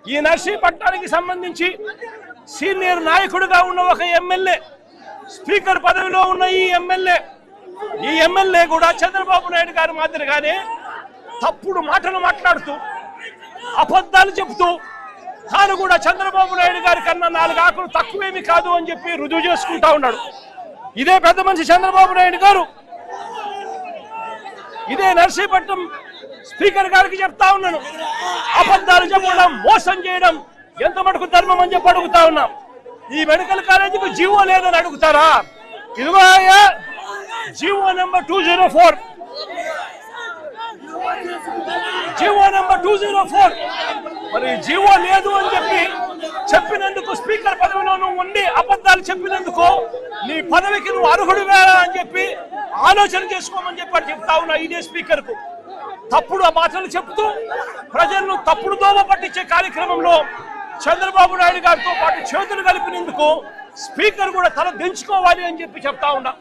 ఈ నర్సీపట్నానికి సంబంధించి సీనియర్ నాయకుడిగా ఉన్న ఒక ఎమ్మెల్యే, స్పీకర్ పదవిలో ఉన్న ఈ ఎమ్మెల్యే కూడా చంద్రబాబు నాయుడు గారి మాదిరిగానే తప్పుడు మాటలు మాట్లాడుతూ అబద్ధాలు చెబుతూ తాను కూడా చంద్రబాబు నాయుడు గారి కన్నా 4 ఆకులు తక్కువేమి కాదు అని చెప్పి రుజువు చేసుకుంటా ఉన్నాడు. ఇదే పెద్ద మనిషి చంద్రబాబు నాయుడు గారు ఇదే నర్సీపట్నం స్పీకర్ గారికి చెప్తా ఉన్నాను, అబద్ధాలు చెప్పడం, మోసం చేయడం ఎంత మటుకు ధర్మం అని చెప్పి అడుగుతా ఉన్నాం. ఈ మెడికల్ కాలేజీకి జీవో లేదని అడుగుతారా? ఇదిగో జీవో నెంబర్ 204, జీవో నెంబర్ 204. మరి జీవో లేదు అని చెప్పినందుకు స్పీకర్ పదవిలో నువ్వు ఉండి అబద్ధాలు చెప్పినందుకు నీ పదవికి నువ్వు అర్హుడు వేరా అని చెప్పి ఆలోచన చేసుకోమని చెప్పి చెప్తా ఉన్నా. ఇదే స్పీకర్ కు తప్పుడు మాటలు చెప్తూ ప్రజలను తప్పుడు దోవ పట్టించే కార్యక్రమంలో చంద్రబాబు నాయుడు గారితో పాటు చేతులు కలిపినందుకు స్పీకర్ కూడా తల దించుకోవాలి అని చెప్పి చెప్తా ఉన్నా.